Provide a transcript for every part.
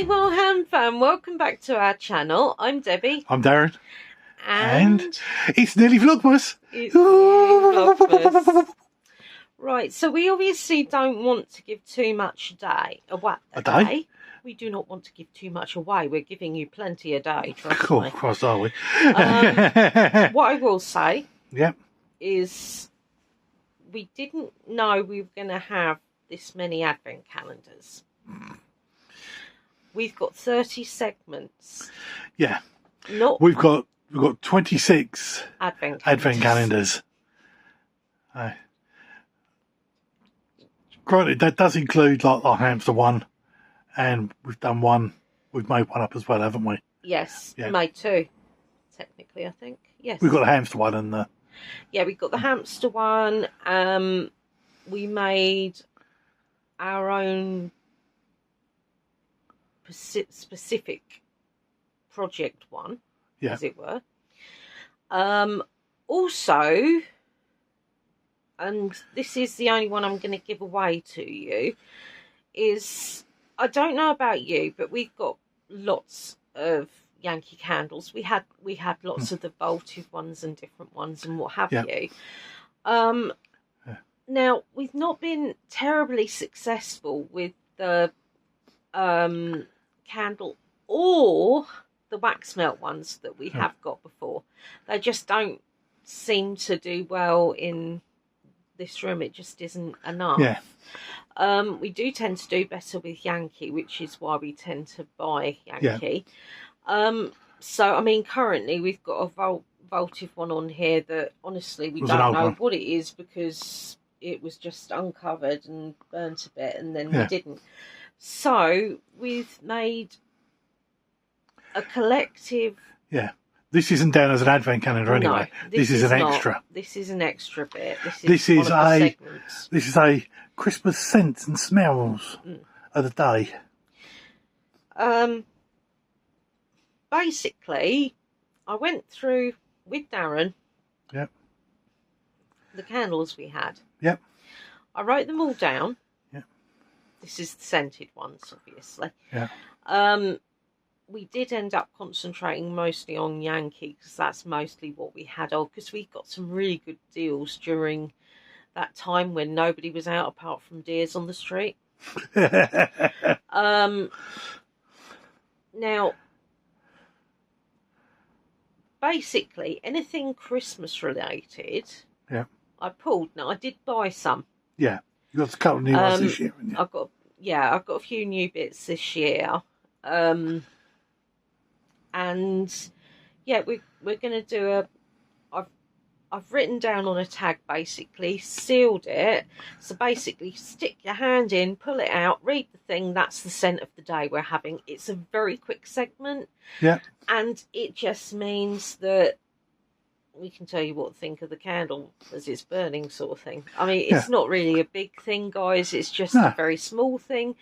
Hey Warham fam, welcome back to our channel. I'm Debbie. I'm Darren. And it's nearly Vlogmas. It's nearly Vlogmas. Right, so we obviously don't want to give too much a day. We do not want to give too much away. We're giving you plenty a day, trust me. Of course, are we? What I will say is we didn't know we were going to have this many advent calendars. We've got 30 segments. Yeah. We've got 26 advent calendars. Granted, that does include like our hamster one, and we've done one. We've made one up as well, haven't we? Yes, made two. Technically, I think. Yes. We've got the hamster one and the. Yeah, we got the hamster one. We made our own specific project one, as it were. Also, and this is the only one I'm going to give away to you, is, I don't know about you, but we've got lots of Yankee candles. We had lots of the vaulted ones and different ones and what have you. Now, we've not been terribly successful with the candle or the wax melt ones that we have got before. They just don't seem to do well in this room. It just isn't enough. We do tend to do better with Yankee, which is why we tend to buy Yankee. So I mean, currently we've got a vaulted one on here that honestly we don't know what it is, because it was just uncovered and burnt a bit, and then we didn't. So we've made a collective. This isn't down as an advent calendar anyway. No, this is an extra. This is an extra bit. This is a Christmas scents and smells of the day. Basically, I went through with Darren. The candles we had. I wrote them all down. This is the scented ones, obviously. We did end up concentrating mostly on Yankee, because that's mostly what we had on, because we got some really good deals during that time when nobody was out apart from deers on the street. Now, basically, anything Christmas related, I pulled. Now, I did buy some. You got a couple of new ones this year, haven't you? I've got a few new bits this year. And we're going to do I've written down on a tag, basically sealed it. So basically, stick your hand in, pull it out, read the thing. That's the scent of the day we're having. It's a very quick segment. And it just means that we can tell you what to think of the candle as it's burning, sort of thing. I mean, it's not really a big thing, guys. It's just a very small thing.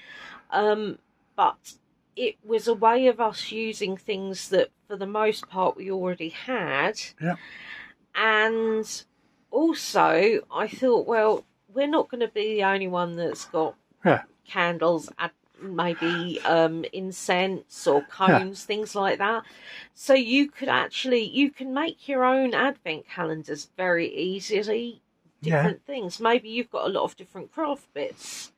But it was a way of us using things that, for the most part, we already had. And also, I thought, well, we're not going to be the only one that's got candles, maybe incense or cones, things like that. So you can make your own advent calendars very easily, different things. Maybe you've got a lot of different craft bits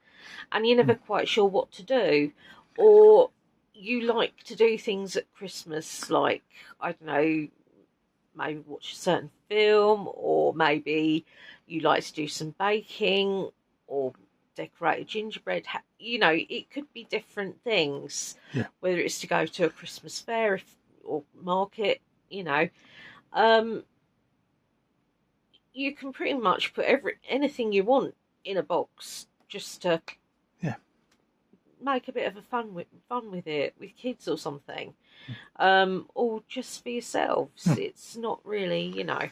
and you're never quite sure what to do, or you like to do things at Christmas, like, I don't know, maybe watch a certain film, or maybe you like to do some baking or decorate a gingerbread. You know, it could be different things, whether it's to go to a Christmas fair or market, you know. You can pretty much put anything you want in a box, just to make a bit of a fun with it, with kids or something, or just for yourselves. It's not really, you know.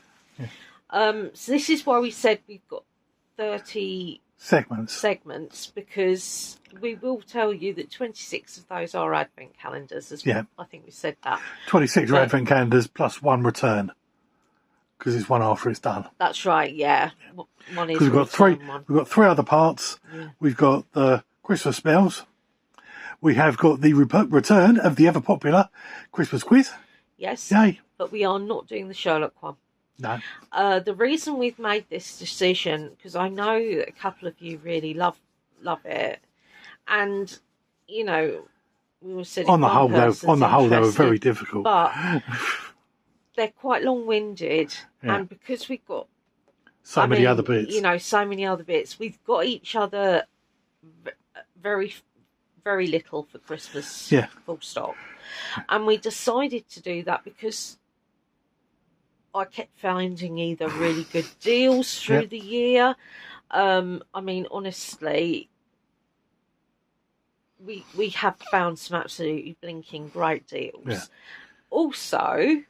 So this is why we said we've got 30 segments, because we will tell you that 26 of those are advent calendars as well. I think we said that. 26 are advent calendars plus one return, because it's one after it's done. That's right. One is, because we've got three other parts. We've got the Christmas smells, we have got the return of the ever popular Christmas quiz. Yes. Yay. But we are not doing the Sherlock one. No. The reason we've made this decision, because I know that a couple of you really love it, and we were sitting on the whole they were very difficult, but they're quite long-winded, yeah. And because we've got so many other bits, we've got each other very, very little for Christmas. Yeah. Full stop. And we decided to do that because I kept finding either really good deals through the year. Honestly, we have found some absolutely blinking great deals. Yeah. Also,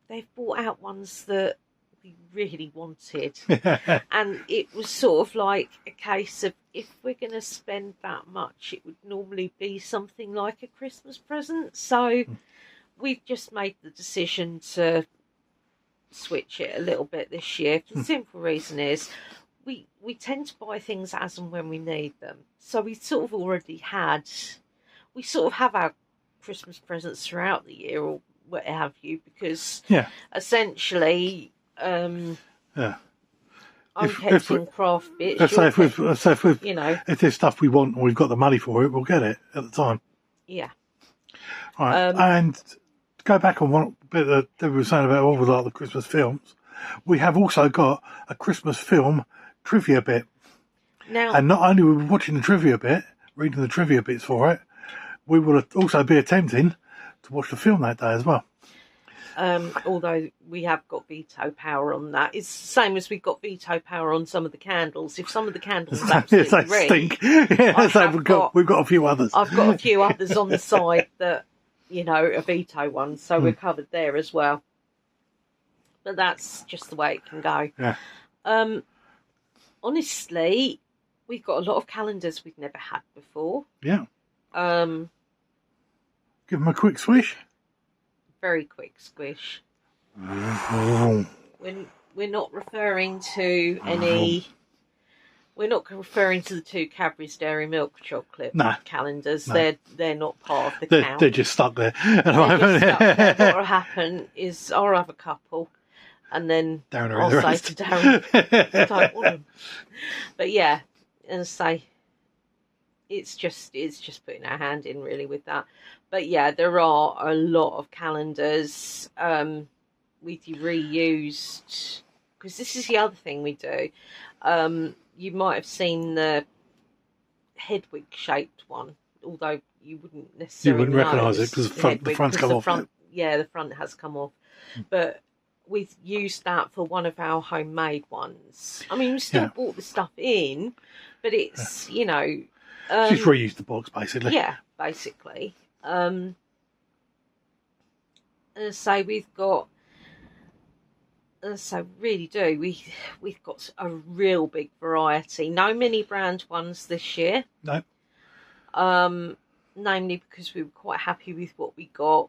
they've brought out ones that we really wanted. And it was sort of like a case of, if we're going to spend that much, it would normally be something like a Christmas present. So we've just made the decision to switch it a little bit this year. The simple reason is we tend to buy things as and when we need them. So we sort of have our Christmas presents throughout the year, or what have you, because essentially I'm catching craft bits. If there's stuff we want and we've got the money for it, we'll get it at the time. Yeah. Right. And to go back on one bit that we were saying about all the Christmas films, we have also got a Christmas film trivia bit. Now, and not only were we watching the trivia bit, reading the trivia bits for it, we will also be attempting to watch the film that day as well. Although we have got veto power on that. It's the same as we've got veto power on some of the candles. If some of the candles absolutely stink, we've got a few others. I've got a few others on the side that, are veto ones, so we're covered there as well. But that's just the way it can go. Yeah. Honestly, we've got a lot of calendars we've never had before. Yeah. Give them a quick swish. Very quick squish. We're not referring to any. We're not referring to the two Cadbury's Dairy Milk chocolate calendars. No. They're not part of the count. They're just stuck there. What will happen is I'll have a couple, and then I'll say to Darren, I don't want them. But yeah, and say it's just putting our hand in really with that. But yeah, there are a lot of calendars with you reused, because this is the other thing we do. You might have seen the Hedwig shaped one, although you wouldn't necessarily recognise it because the front's come off. The front has come off. But we've used that for one of our homemade ones. I mean, we still bought the stuff in, but it's, just reused the box, basically. Yeah, basically. And so we've got, really do, we've got a real big variety. No mini brand ones this year. No. Namely because we were quite happy with what we got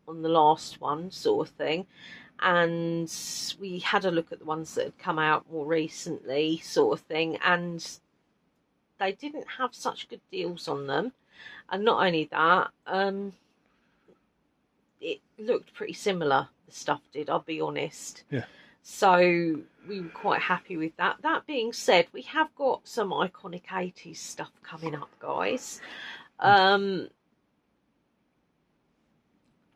on the last one, sort of thing. And we had a look at the ones that had come out more recently, sort of thing, and they didn't have such good deals on them. And not only that, it looked pretty similar, the stuff did, I'll be honest. Yeah. So we were quite happy with that. That being said, we have got some iconic 80s stuff coming up, guys. I,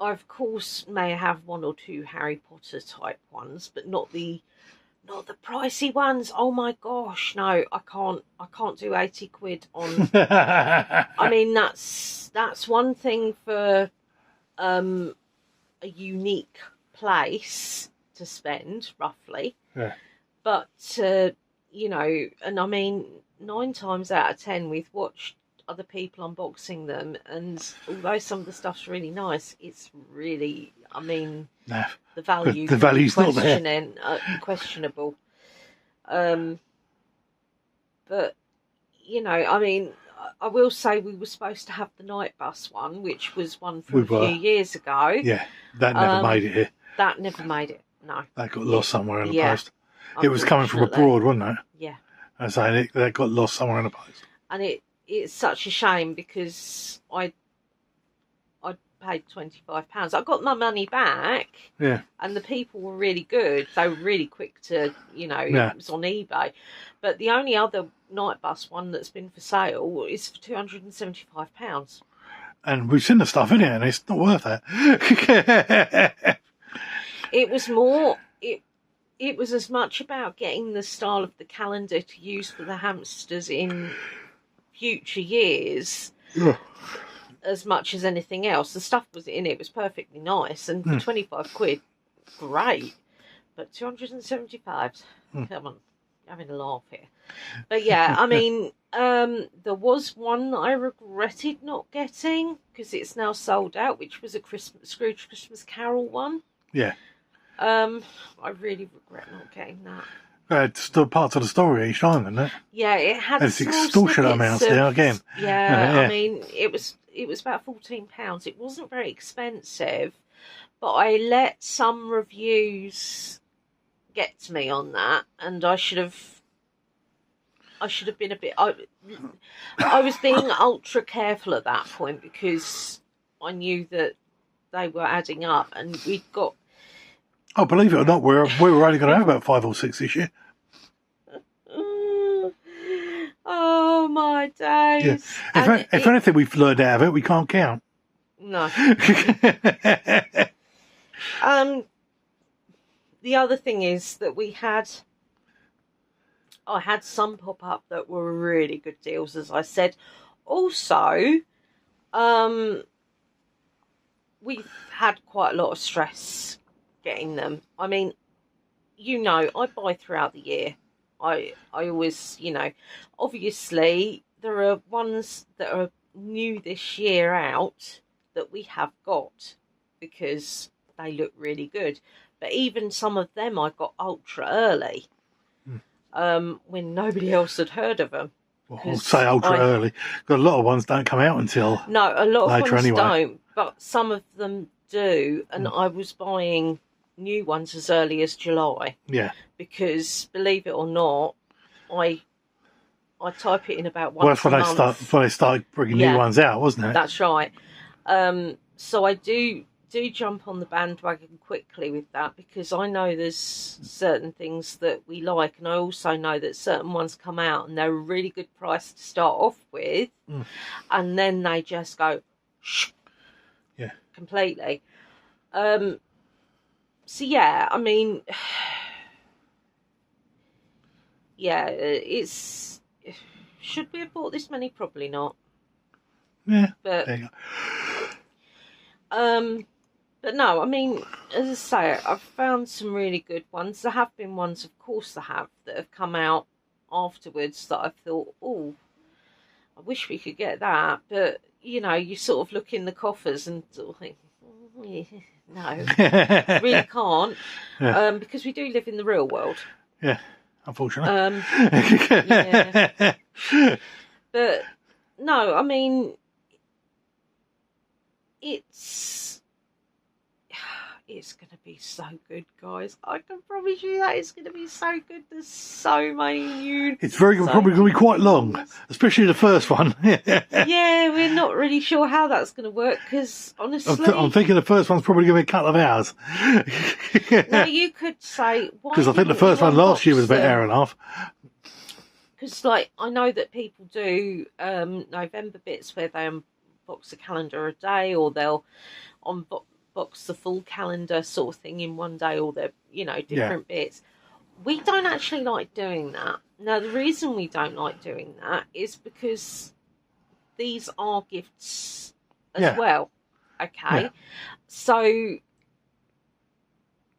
of course, may have one or two Harry Potter type ones, but not the pricey ones. Oh my gosh, no, I can't do 80 quid on. I mean, that's one thing for a unique place to spend, roughly. Yeah. But and I mean, 9 times out of 10 we've watched other people unboxing them, and although some of the stuff's really nice, it's really, I mean, the value's not there. Questionable. But I mean, I will say we were supposed to have the night bus one, which was one from a few years ago. Yeah, that never made it here. That never made it. No, that got lost somewhere in the post. It was coming from abroad, wasn't it? Yeah. I was saying that got lost somewhere in the post. And it's such a shame because I paid £25. I got my money back. Yeah. And the people were really good. They were really quick to, it was on eBay. But the only other night bus one that's been for sale is for £275. And we've seen the stuff in it, and it's not worth it. It was more. It was as much about getting the style of the calendar to use for the hamsters in future years as much as anything else. The stuff was in it was perfectly nice, and for £25, great. But 275, come on, having a laugh here. But yeah, I mean, there was one that I regretted not getting because it's now sold out, which was a Scrooge Christmas Carol one. Yeah. I really regret not getting that. It's still part of the story each time, isn't it? Yeah, it had. It's extortionate amounts there again. Yeah, I mean, it was about £14. It wasn't very expensive, but I let some reviews get to me on that, and I should have been a bit. I was being ultra careful at that point because I knew that they were adding up, and we'd got. Oh, believe it or not, we were only going to have about 5 or 6 this year. Oh my days! Yeah. If anything we've learned out of it, we can't count. No. The other thing is that I had some pop up that were really good deals, as I said. Also, we've had quite a lot of stress getting them. I mean, I buy throughout the year. I always, obviously there are ones that are new this year out that we have got because they look really good. But even some of them I got ultra early when nobody else had heard of them. Well, I'll say ultra early. Because a lot of ones don't come out until no, a lot later of ones anyway. don't, but some of them do. And I was buying new ones as early as July. Yeah. Because believe it or not, I type it in about once a month. That's when they started bringing new ones out, wasn't it? That's right. So I do jump on the bandwagon quickly with that because I know there's certain things that we like, and I also know that certain ones come out and they're a really good price to start off with, and then they just go completely. So yeah, I mean, it's should we have bought this many? Probably not. Yeah, but there you go. But no, I mean, as I say, I've found some really good ones. There have been ones, of course, that have come out afterwards that I've thought, oh, I wish we could get that. But you sort of look in the coffers and sort of think, no, really can't, because we do live in the real world. Yeah, unfortunately. Yeah. But no, I mean, it's going to be so good, guys. I can promise you that it's going to be so good. There's so many new. It's probably going to be quite long, especially the first one. Yeah, we're not really sure how that's going to work because honestly, I'm thinking the first one's probably going to be a couple of hours. Now you could say because I think the first one last year was about an hour and a half. Because I know that people do November bits where they unbox a calendar a day, or they'll unbox the full calendar sort of thing in one day, or they're different bits. We don't actually like doing that. Now the reason we don't like doing that is because these are gifts as well. Okay, so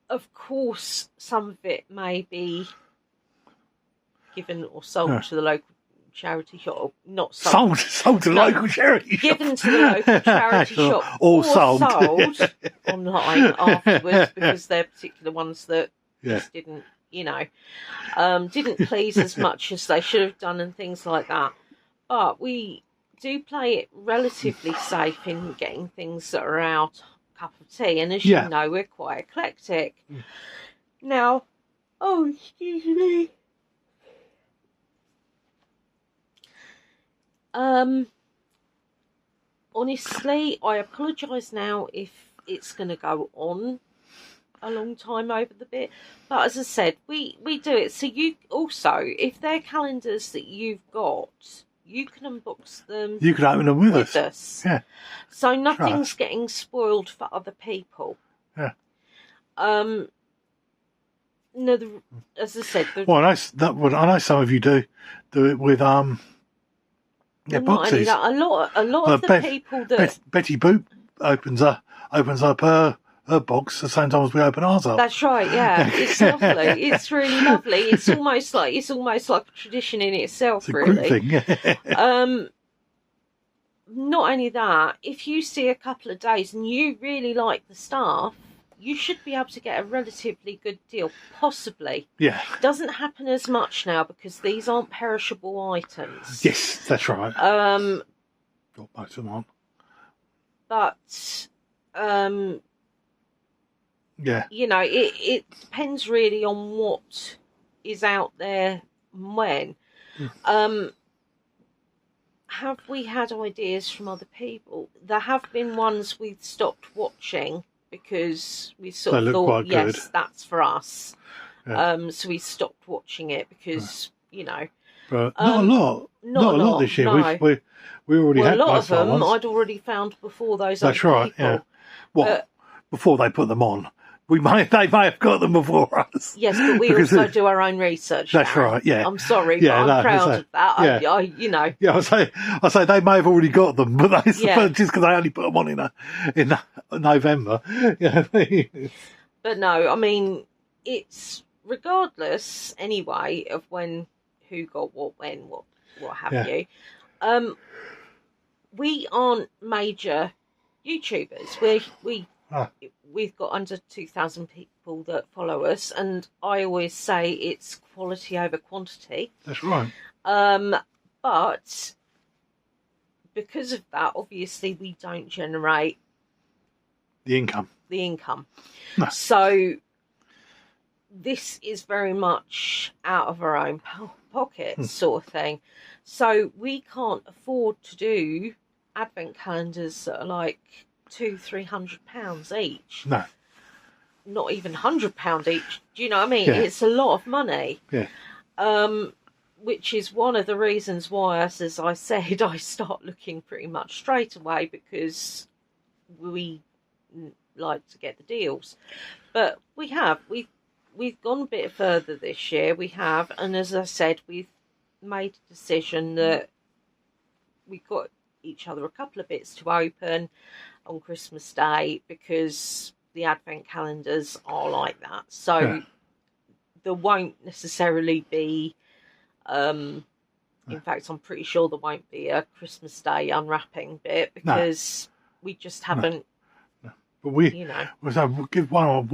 of course some of it may be given or sold to the local charity shop, or not sold to the local charity shop, given to the local charity shop, or sold online afterwards because they're particular ones that just didn't please as much as they should have done and things like that. But we do play it relatively safe in getting things that are our cup of tea, and as you know, we're quite eclectic. Now, excuse me. Honestly, I apologise now if it's going to go on a long time over the bit. But as I said, we do it. So you also, if they're calendars that you've got, you can unbox them. You can open them with us. Yeah. So nothing's getting spoiled for other people. Yeah. No, as I said, well, I know some of you do it with well, boxes. Not only that, a lot of the people that Betty Boop opens up her box the same time as we open ours up. That's right. Yeah, it's lovely. It's really lovely. It's almost like a tradition in itself. It's a really. Group thing. Not only that, if you see a couple of days and you really like the stuff, you should be able to get a relatively good deal, possibly. Yeah. It doesn't happen as much now because these aren't perishable items. Yes, that's right. Got most of them on. But, yeah. You know, it depends really on what is out there and when. Have we had ideas from other people? There have been ones we've stopped watching because we sort of thought, yes, that's for us. Yeah. So we stopped watching it because, you know. But not a lot. Not a lot this year. No. We already had a lot of them ones. I'd already found before those That's other right, people. Yeah. Well, before they put them on. They may have got them before us. Yes, but we also do our own research. That's right. Yeah, I'm sorry, but I'm proud of that. Yeah. You know. Yeah, I say they may have already got them, but just because they only put them on in November. Yeah. But no, I mean, it's regardless anyway of who got what, when, what have you. We aren't major YouTubers. We've got under 2,000 people that follow us, and I always say it's quality over quantity. That's right. But because of that, obviously, we don't generate the income. No. So this is very much out of our own pockets, sort of thing. So we can't afford to do advent calendars that are like £200-300 each. No, not even £100 each. Do you know what I mean? Yeah. It's a lot of money. Yeah. Which is one of the reasons why, as I said, I start looking pretty much straight away, because we like to get the deals. But we've gone a bit further this year. We have, and as I said, we've made a decision that we've got each other a couple of bits to open on Christmas Day, because the advent calendars are like that. So there won't necessarily be in fact, I'm pretty sure there won't be a Christmas Day unwrapping bit, because we just haven't. No. But we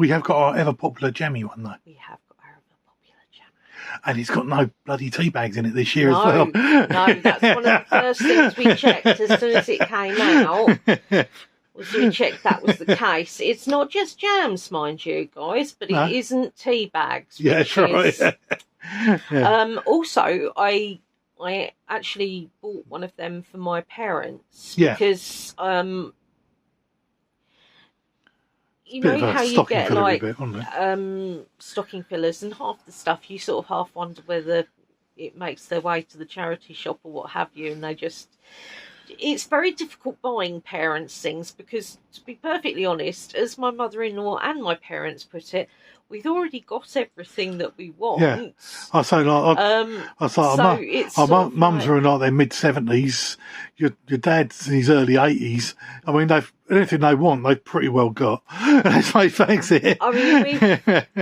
have got our ever popular jammy one though. We have got our ever popular jammy, and it's got no bloody tea bags in it this year as well. No, that's one of the first things we checked as soon as it came out. We checked that was the case. It's not just jams, mind you, guys, but it isn't tea bags. Yeah, that's right. Also, I actually bought one of them for my parents because you know how you get like stocking fillers, and half the stuff you sort of half wonder whether it makes their way to the charity shop or what have you, and it's very difficult buying parents things, because, to be perfectly honest, as my mother-in-law and my parents put it, we've already got everything that we want. Yeah, I say like, our mums are in like their mid-70s. Your dad's in his early 80s. I mean, anything they want, they've pretty well got. Let's face it. I mean,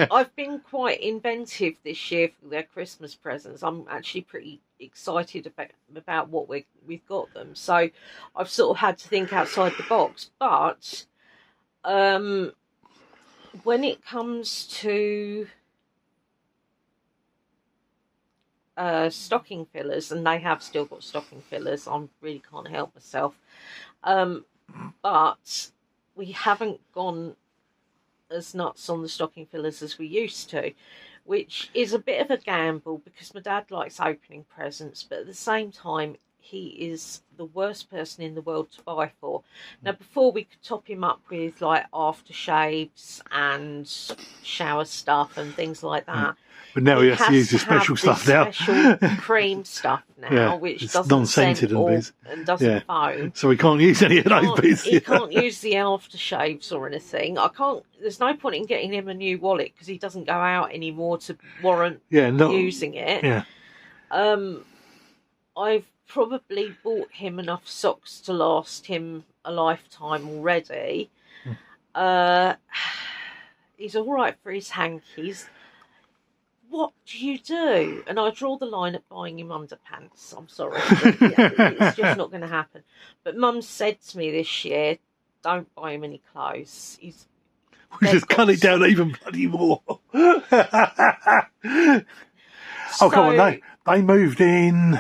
I've been quite inventive this year for their Christmas presents. I'm actually pretty excited about what we've got them. So I've sort of had to think outside the box. But when it comes to stocking fillers, and they have still got stocking fillers, I really can't help myself. But we haven't gone as nuts on the stocking fillers as we used to, which is a bit of a gamble, because my dad likes opening presents, but at the same time, he is the worst person in the world to buy for. Now, before we could top him up with like aftershaves and shower stuff and things like that. But now he has to use the special stuff now. Special cream stuff now, which doesn't non-scented and doesn't foam. So he can't use any of those bits. He can't use the aftershaves or anything. There's no point in getting him a new wallet because he doesn't go out anymore to warrant using it. Yeah. I've probably bought him enough socks to last him a lifetime already. He's all right for his hankies. What do you do? And I draw the line at buying him underpants. I'm sorry. It's just not going to happen. But Mum said to me this year, don't buy him any clothes. We just cut it down even bloody more. Come on. They moved in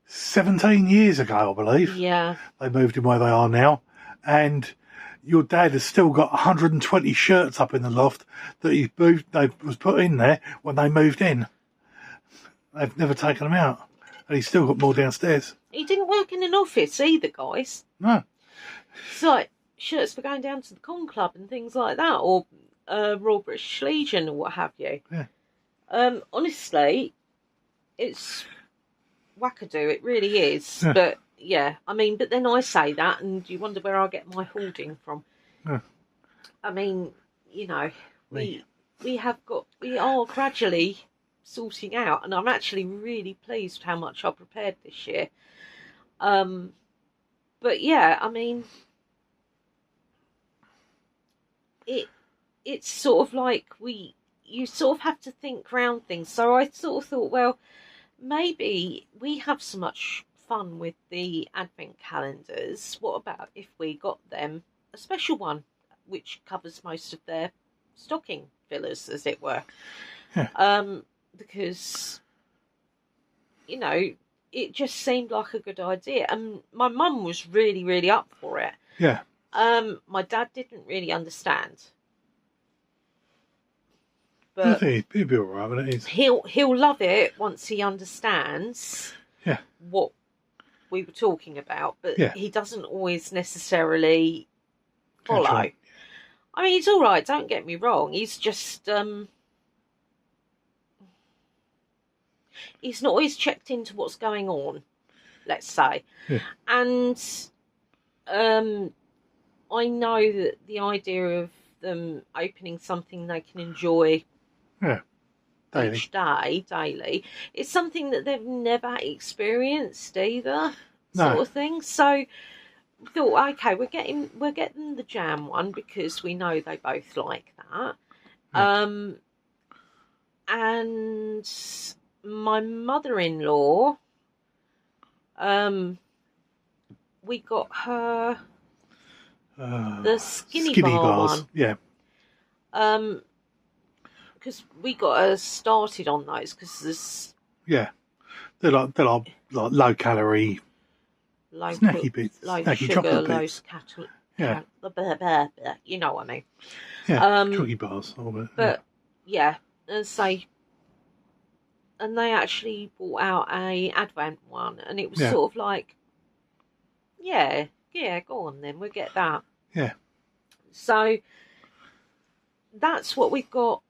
17 years ago, I believe. Yeah. They moved in where they are now. And your dad has still got 120 shirts up in the loft that they was put in there when they moved in. They've never taken them out. And he's still got more downstairs. He didn't work in an office either, guys. No. It's like shirts for going down to the con club and things like that, or Royal British Legion or what have you. Yeah. Honestly, it's wackadoo. It really is. Yeah. But yeah, I mean, but then I say that, and you wonder where I get my hoarding from. Yeah. I mean, you know, we are gradually sorting out, and I'm actually really pleased with how much I prepared this year. But yeah, I mean, it's sort of like you sort of have to think around things. So I sort of thought, well, maybe we have so much fun with the advent calendars. What about if we got them a special one which covers most of their stocking fillers, as it were? Yeah. Because, you know, it just seemed like a good idea, and my mum was really, really up for it. Yeah. My dad didn't really understand, but he'd be all right with it. He'll love it once he understands. Yeah. What we were talking about, but he doesn't always necessarily follow. Right. I mean, he's all right. Don't get me wrong. He's just he's not always checked into what's going on, let's say. Yeah. And I know that the idea of them opening something they can enjoy each day, daily, is something that they've never experienced either, sort of thing. So we thought, okay, we're getting the jam one because we know they both like that. Yeah. And my mother-in-law, we got her the skinny bar bars. one. Yeah. Because we got her started on those because there's they're like low calorie, low snacky bits, low snacky sugar, chocolate low bits. You know what I mean? Yeah, cookie bars. But and they actually brought out a Advent one, and it was sort of like, yeah, go on then, we'll get that. Yeah. So that's what we've got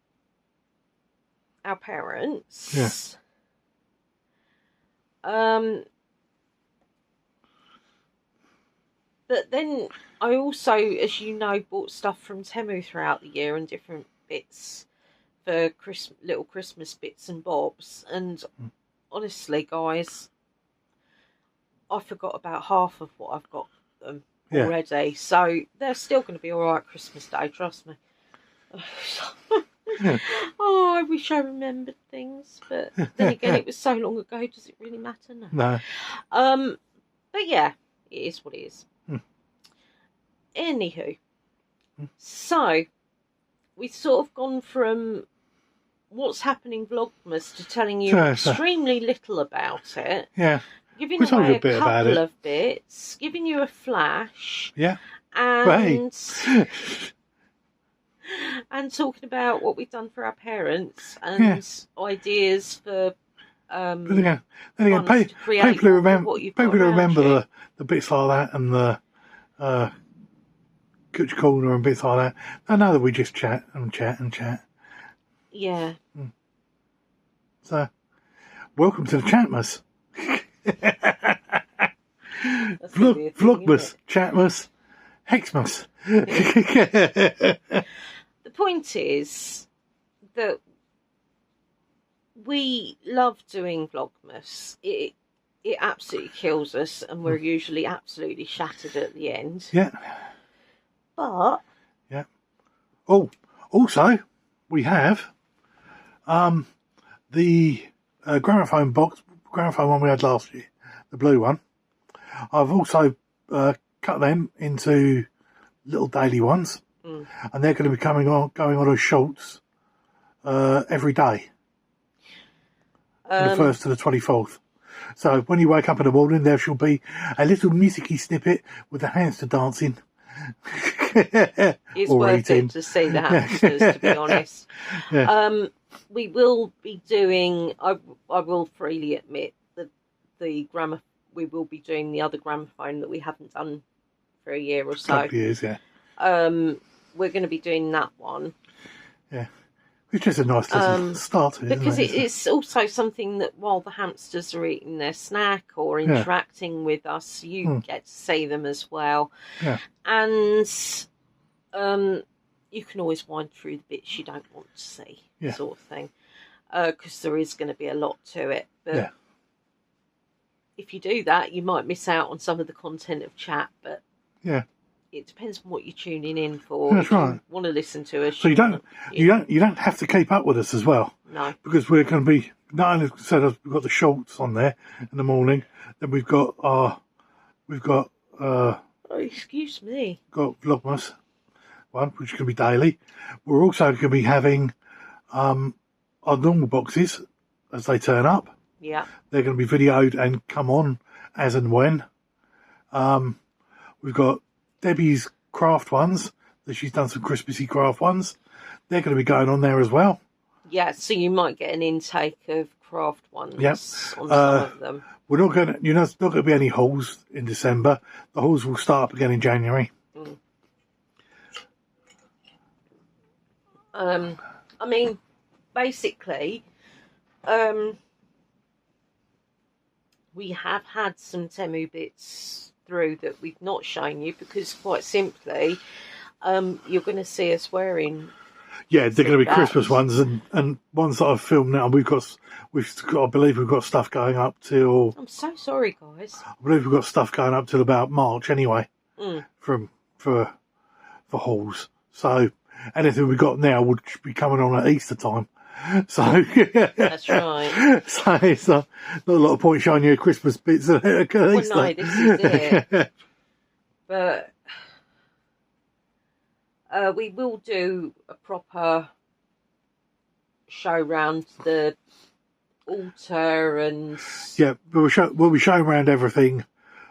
our parents. Yeah. But then I also, as you know, bought stuff from Temu throughout the year and different bits for little Christmas bits and bobs. And honestly, guys, I forgot about half of what I've got them already. So they're still going to be all right Christmas Day, trust me. Oh, I wish I remembered things, but then again, it was so long ago. Does it really matter? No. But yeah, it is what it is. Anywho, so we've sort of gone from what's happening Vlogmas to telling you extremely little about it. Yeah. Giving away a couple of bits, giving you a flash. Yeah. And and talking about what we've done for our parents and ideas for then again, people who remember the bits like that and the Kutch Corner and bits like that, I know that we just chat and chat and chat. Yeah. So, welcome to the Chatmas. Vlogmas, Chatmas, Hexmas. The point is that we love doing Vlogmas. It absolutely kills us, and we're usually absolutely shattered at the end. Yeah. But yeah. Oh, also we have the gramophone one we had last year, the blue one. I've also cut them into little daily ones, and they're going to be going on as shorts every day, from the 1st to the 24th. So when you wake up in the morning, there shall be a little musicy snippet with the hamster dancing. It's worth it to see the hamsters, to be honest. Yeah. We will be doing, I will freely admit, that we will be doing the other gramophone that we haven't done for a year or so. Couple of years, yeah. We're going to be doing that one. Yeah. It's just a nice little start, because it's also something that while the hamsters are eating their snack or interacting with us, you get to see them as well. Yeah. And you can always wind through the bits you don't want to see, sort of thing, because there is going to be a lot to it. But if you do that, you might miss out on some of the content of chat. But it depends on what you're tuning in for. That's right. You want to listen to us. So you don't have to keep up with us as well. No. Because we're going to be, not only said we've got the shorts on there in the morning, then we've got excuse me. Got Vlogmas one, which is going to be daily. We're also going to be having our normal boxes as they turn up. Yeah. They're going to be videoed and come on as and when. We've got Debbie's craft ones, that she's done some Christmassy craft ones. They're going to be going on there as well. Yeah, so you might get an intake of craft ones on some of them. We're not going to, there's not going to be any hauls in December. The hauls will start up again in January. I mean, basically, we have had some Temu bits through that we've not shown you because, quite simply, you're going to see us wearing. Yeah, they're going to be Christmas ones and ones that I've filmed now. I believe we've got stuff going up till. I'm so sorry, guys. I believe we've got stuff going up till about March anyway. For hauls. So anything we got now would be coming on at Easter time. So that's right. So it's not a lot of point showing you Christmas bits at Easter. Well, no, this is it. But we will do a proper show round the altar and we'll be showing around everything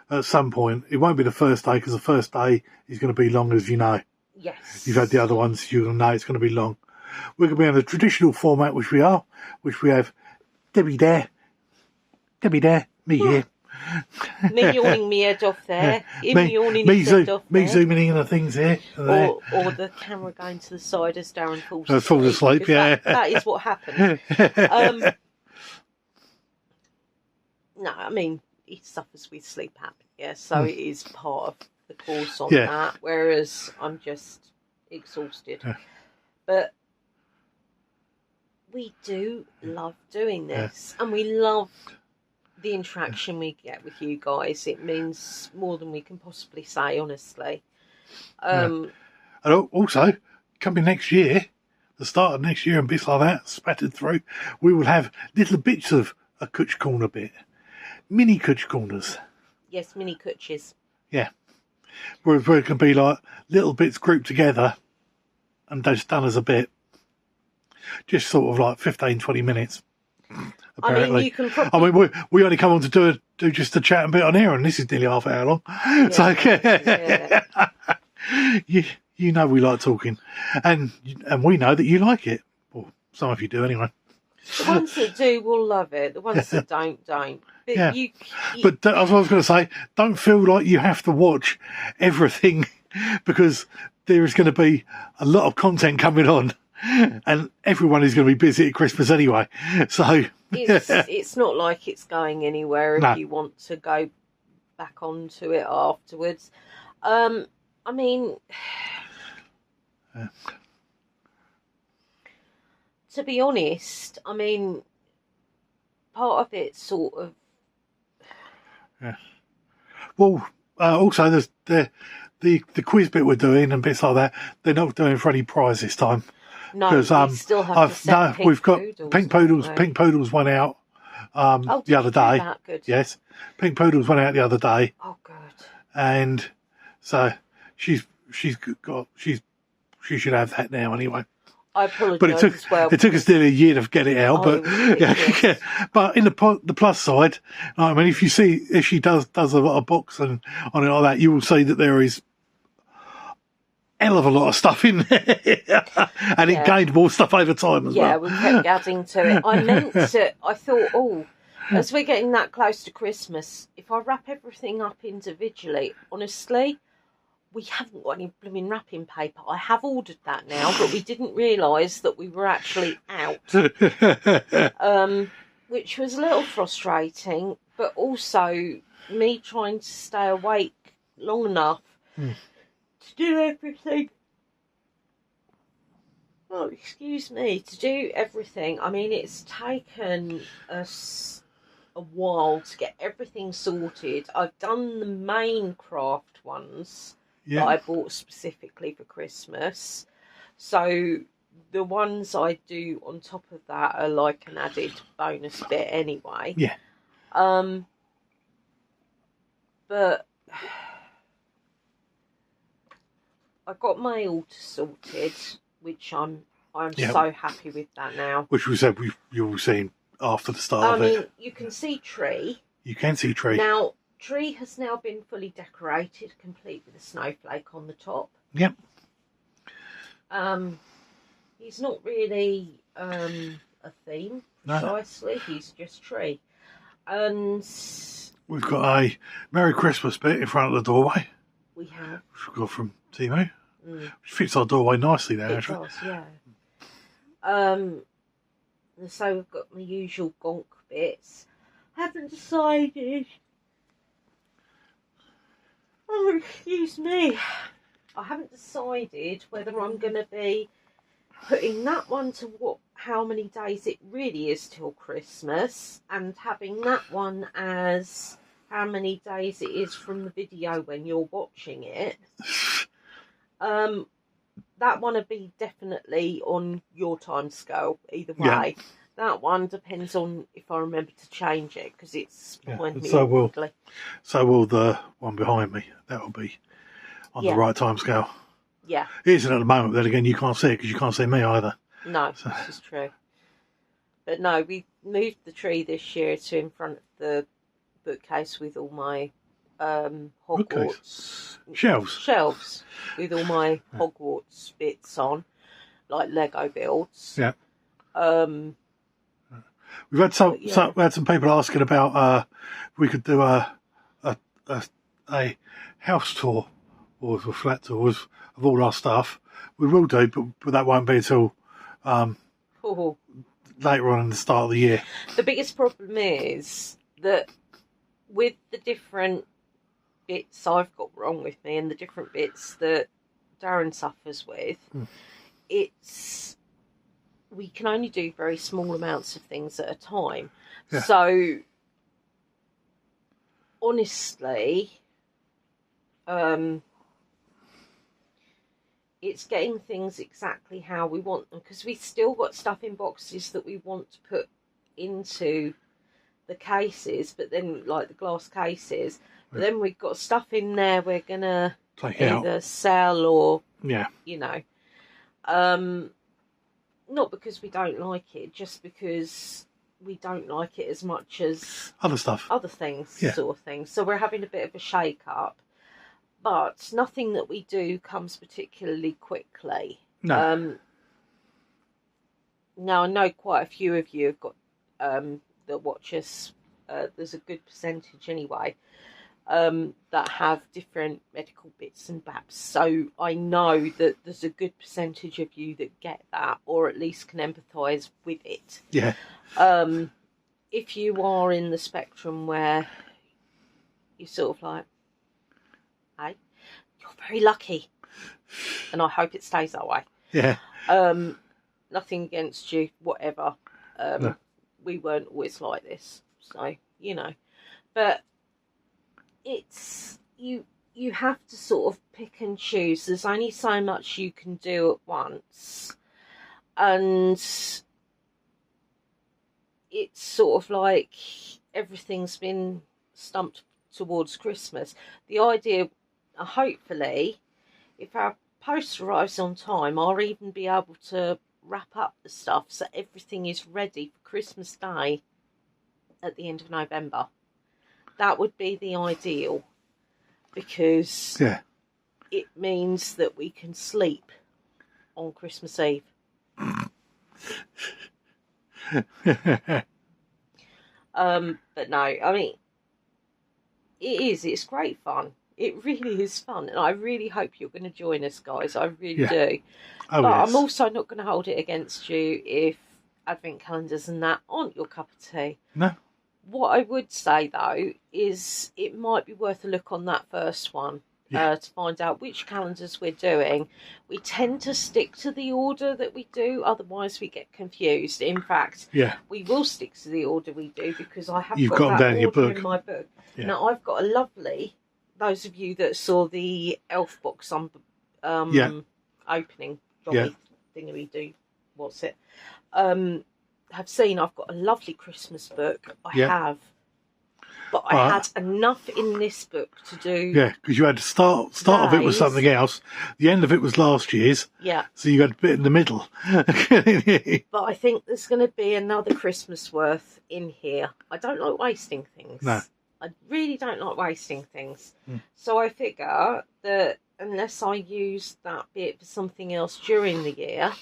at some point. It won't be the first day because the first day is going to be long, as you know. Yes. You've had the other ones, you'll know it's going to be long. We're going to be on the traditional format, which we have Debbie there, me here. Me yawning me head off there, him yawning his head off there. Me zooming in on things here. Or the camera going to the side as Darren falls asleep. Falls asleep, yeah. That is what happened. No, I mean, he suffers with sleep apnea, so it is part of the course on that, whereas I'm just exhausted. But we do love doing this, and we love the interaction we get with you guys. It means more than we can possibly say, honestly. And also, coming next year, the start of next year and bits like that, spattered through, we will have little bits of a Kutch Corner bit. Mini Kutch Corners. Yes, mini Kutches. Yeah. Where it can be like little bits grouped together and just done as a bit. Just sort of like 15, 20 minutes. Apparently. I mean, you can probably... we only come on to do just a chat and bit on here, and this is nearly half an hour long. Yeah, so, you know we like talking. And we know that you like it. Well, some of you do anyway. The ones that do will love it. The ones that don't. But yeah. But as I was going to say, don't feel like you have to watch everything because there is going to be a lot of content coming on, and everyone is going to be busy at Christmas anyway. So it's not like it's going anywhere if you want to go back onto it afterwards. I mean, to be honest, I mean, part of it's sort of. Yeah. Well, also there's the quiz bit we're doing and bits like that. They're not doing for any prize this time. No, we still have to send we've got poodles, pink poodles. Pink poodles went out the other day. Good. Yes, pink poodles went out the other day. Oh, good. And so she should have that now anyway. I apologise. But it took us nearly a year to get it out. But but in the plus side, I mean, if she does a box and on it like that, you will see that there is hell of a lot of stuff in there, and it gained more stuff over time as well. Yeah, we kept adding to it. I thought, as we're getting that close to Christmas, if I wrap everything up individually, honestly, we haven't got any blooming wrapping paper. I have ordered that now, but we didn't realise that we were actually out, which was a little frustrating, but also me trying to stay awake long enough to do everything. Oh, excuse me, to do everything. I mean, it's taken us a while to get everything sorted. I've done the main craft ones that I bought specifically for Christmas. So the ones I do on top of that are like an added bonus bit anyway. Yeah. But I got my altar sorted, which I'm so happy with that now. Which we said you'll see after the start of it. I mean, you can see tree. You can see tree. Now, tree has now been fully decorated, complete with a snowflake on the top. Yep. He's not really a theme, precisely. No. He's just tree. And we've got a Merry Christmas bit in front of the doorway. We have. Which we got from Timo. Which fits our doorway nicely there, actually. It does, yeah. So we've got my usual gonk bits. Haven't decided. Oh, excuse me. I haven't decided whether I'm going to be putting that one to how many days it really is till Christmas, and having that one as how many days it is from the video when you're watching it. That one would be definitely on your time scale either way. Yeah. That one depends on if I remember to change it, because it's behind me. So will the one behind me. That will be on the right time scale. Yeah. It isn't at the moment, but then again, you can't see it because you can't see me either. No, this is true. But no, we moved the tree this year to in front of the bookcase with all my Hogwarts shelves with all my Hogwarts bits on, like Lego builds. Yeah. We've had some people asking about we could do a house tour or a flat tour of all our stuff. We will do, but that won't be until later on in the start of the year. The biggest problem is that with the different bits I've got wrong with me and the different bits that Darren suffers with, we can only do very small amounts of things at a time. Yeah. So, honestly, it's getting things exactly how we want them, because we've still got stuff in boxes that we want to put into the cases, but then, like the glass cases, but then we've got stuff in there we're going to either sell or, not because we don't like it, just because we don't like it as much as other things, sort of thing. So we're having a bit of a shake-up. But nothing that we do comes particularly quickly. No. Now, I know quite a few of you have got that watch us. There's a good percentage anyway that have different medical bits and babs. So I know that there's a good percentage of you that get that, or at least can empathise with it. Yeah. If you are in the spectrum where you're sort of like, hey, you're very lucky, and I hope it stays that way. Yeah. Nothing against you, whatever. No. We weren't always like this, so you know. But it's you have to sort of pick and choose. There's only so much you can do at once, and it's sort of like everything's been stumped towards Christmas. The idea, hopefully, if our post arrives on time, I'll even be able to wrap up the stuff so everything is ready for Christmas Day at the end of November. That would be the ideal, because it means that we can sleep on Christmas Eve. But no, I mean, it's great fun. It really is fun, and I really hope you're going to join us, guys. I really do. Oh, but yes. I'm also not going to hold it against you if advent calendars and that aren't your cup of tea. No. What I would say, though, is it might be worth a look on that first one to find out which calendars we're doing. We tend to stick to the order that we do, otherwise we get confused. In fact, we will stick to the order we do, because I have got that order in my book. Yeah. Now, I've got a lovely... Those of you that saw the elf box opening thingy do, what's it? Have seen I've got a lovely Christmas book. I have, but I had enough in this book to do. Yeah, because you had to start of it was something else. The end of it was last year's. Yeah. So you got a bit in the middle. But I think there's going to be another Christmas worth in here. I don't like wasting things. No. I really don't like wasting things. So I figure that unless I use that bit for something else during the year,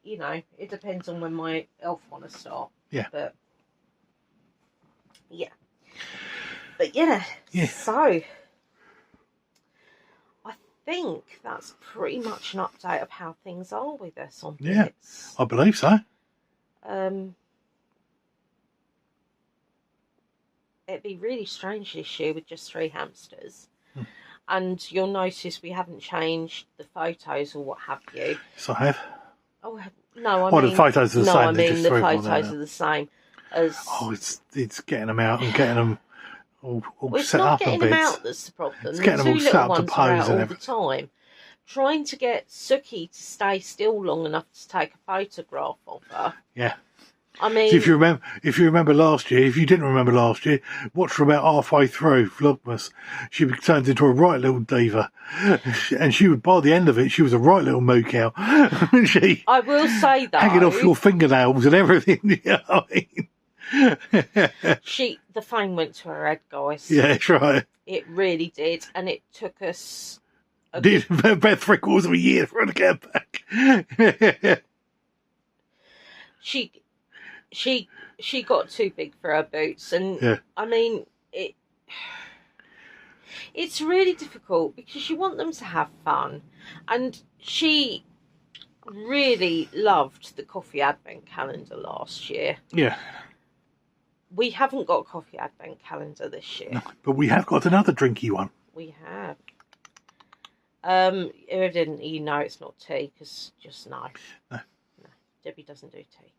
you know, it depends on when my elf want to start. Yeah. But yeah. So I think that's pretty much an update of how things are with us on Bits. I believe so. It'd be really strange this year with just 3 hamsters. And you'll notice we haven't changed the photos or what have you. Yes, I have. Oh, no, I mean... the photos are the same. No, I mean the photos are the same as... Oh, it's getting them out and getting them all set It's not up a bit. getting them out that's the problem. It's getting them all set up to pose and everything. All the time. Trying to get Suki to stay still long enough to take a photograph of her. Yeah. I mean, so if you remember last year, if you didn't remember last year, watch her about halfway through Vlogmas. She turned into a right little diva, and she would, by the end of it, she was a right little moo cow. I will say though, hanging off your fingernails and everything. You know what I mean? The phone went to her head, guys. Yeah, that's right. It really did, and it took us about 3/4 of a year for her to get back. She got too big for her boots, and I mean it's really difficult because you want them to have fun, and she really loved the coffee advent calendar last year. Yeah. We haven't got a coffee advent calendar this year. No, but we have got another drinky one. We have. Evidently, you know it's not tea, because just no. Debbie doesn't do tea.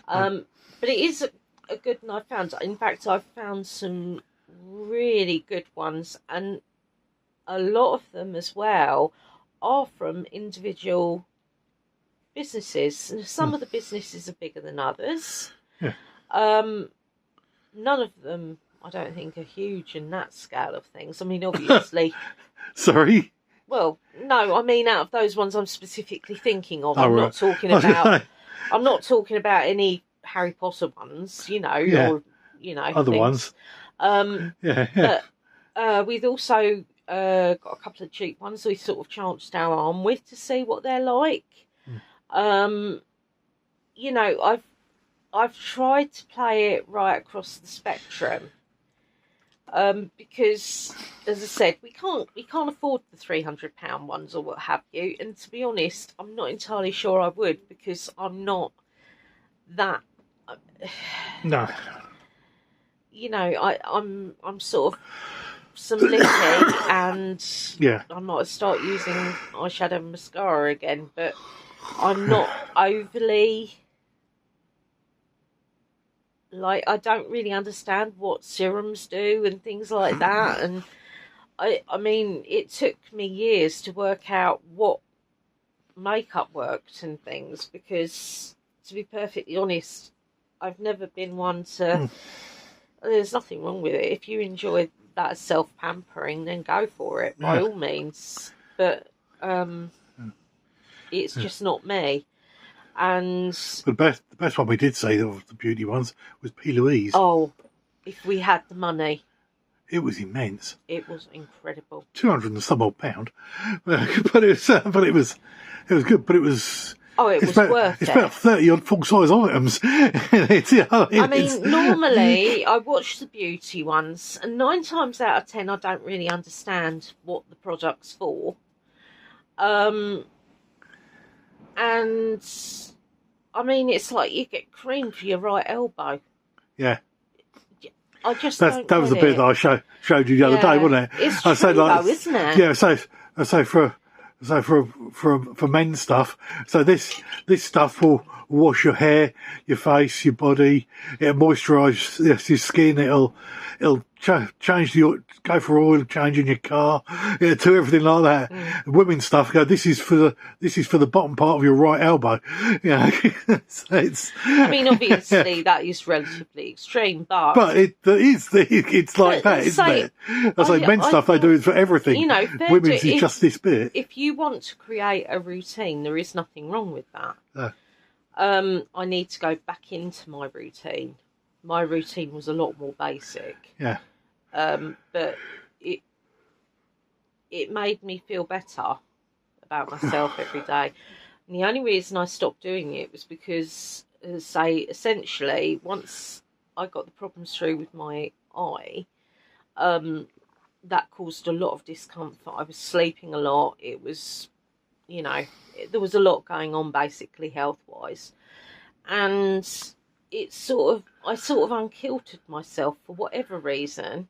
But it is a good one. In fact, I've found some really good ones, and a lot of them as well are from individual businesses. And some of the businesses are bigger than others. Yeah. None of them, I don't think, are huge in that scale of things. I mean, obviously. Sorry. Well, no, I mean out of those ones I'm specifically thinking of. I'm not talking about. I'm not talking about any Harry Potter ones, you know, or other things. ones. But we've also got a couple of cheap ones we sort of chanced our arm with to see what they're like. you know, I've tried to play it right across the spectrum, because, as I said, we can't afford the £300 ones or what have you. And to be honest, I'm not entirely sure I would, because I'm not that. No. You know, I'm sort of some lippy, and yeah, I might start using eyeshadow and mascara again, but I'm not overly. Like, I don't really understand what serums do and things like that, and I mean, it took me years to work out what makeup worked and things, because, to be perfectly honest, I've never been one to. There's nothing wrong with it. If you enjoy that self-pampering, then go for it, by all means. But it's just not me. And the best one we did see of the beauty ones was P. Louise. Oh, if we had the money. It was immense. It was incredible. 200 and some odd £, but it was good. But it was. Oh, it was worth it. It's about 30 odd full size items. I mean, normally I watch the beauty ones, and 9 times out of 10 I don't really understand what the product's for. And I mean, it's like you get cream for your right elbow. Yeah. I just that was the bit that I showed you the other day, wasn't it? It's true, though, isn't it? Yeah, so for men's stuff, so this stuff will wash your hair, your face, your body. It'll moisturise your skin. It'll go for oil change in your car. It'll do everything like that. Women's stuff, this is for the bottom part of your right elbow. Yeah, I mean, obviously that is relatively extreme, but it's like that, isn't it? I say men's stuff they do it for everything. You know, women's is just this bit. If you want to create a routine, there is nothing wrong with that. I need to go back into my routine. My routine was a lot more basic. Yeah. But it made me feel better about myself every day. And the only reason I stopped doing it was because, essentially, once I got the problems through with my eye, that caused a lot of discomfort. I was sleeping a lot. It was, there was a lot going on, basically, health-wise. And I sort of unkilted myself for whatever reason.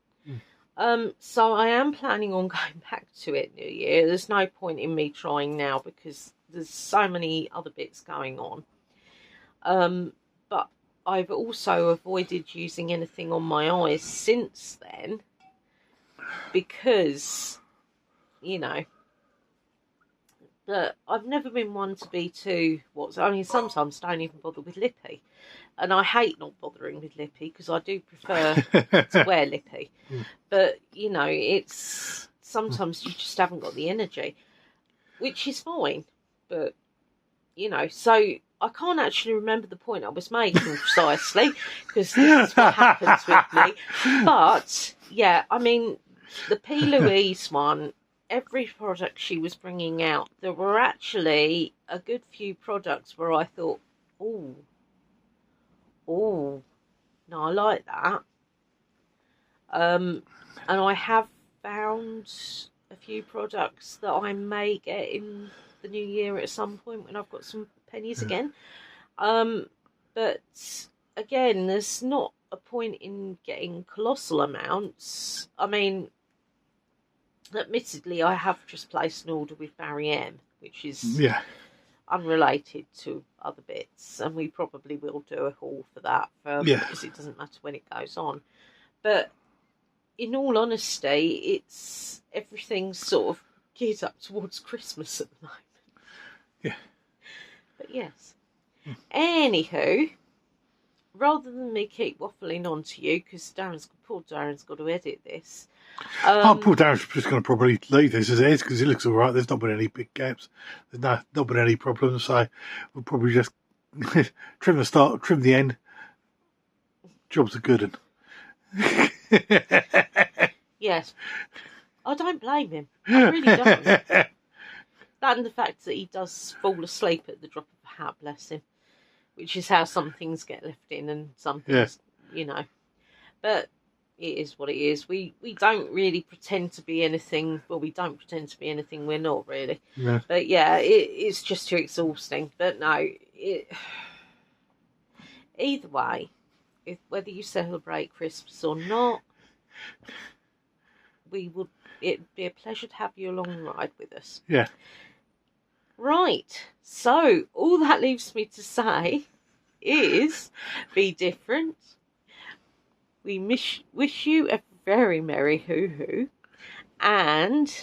So I am planning on going back to it New Year. There's no point in me trying now because there's so many other bits going on. But I've also avoided using anything on my eyes since then because, but I've never been one to be too, sometimes don't even bother with lippy. And I hate not bothering with lippy because I do prefer to wear lippy. But, it's sometimes you just haven't got the energy, which is fine. But, so I can't actually remember the point I was making precisely because this is what happens with me. But, yeah, I mean, the P. Louise one, every product she was bringing out, there were actually a good few products where I thought, oh, no, I like that. And I have found a few products that I may get in the new year at some point when I've got some pennies again. But again, there's not a point in getting colossal amounts. I mean, admittedly, I have just placed an order with Barry M, which is unrelated to other bits, and we probably will do a haul for that because it doesn't matter when it goes on. But in all honesty, everything's sort of geared up towards Christmas at the moment. Yeah. But yes. Anywho, rather than me keep waffling on to you, because poor Darren's got to edit this. Poor Darren's just going to probably leave this as it is because it looks all right. There's not been any big gaps. There's not been any problems. So we'll probably just trim the start, trim the end. Jobs are good. Yes. I don't blame him. I really don't. That and the fact that he does fall asleep at the drop of a hat, bless him. which is how some things get left in and some things, you know. But it is what it is. We don't really pretend to be anything. Well, we don't pretend to be anything we're not, really. Yeah. But yeah, it's just too exhausting. But no, either way, whether you celebrate Christmas or not, it'd be a pleasure to have you along the ride with us. Yeah. Right. So all that leaves me to say is be different. We wish you a very merry hoo-hoo, and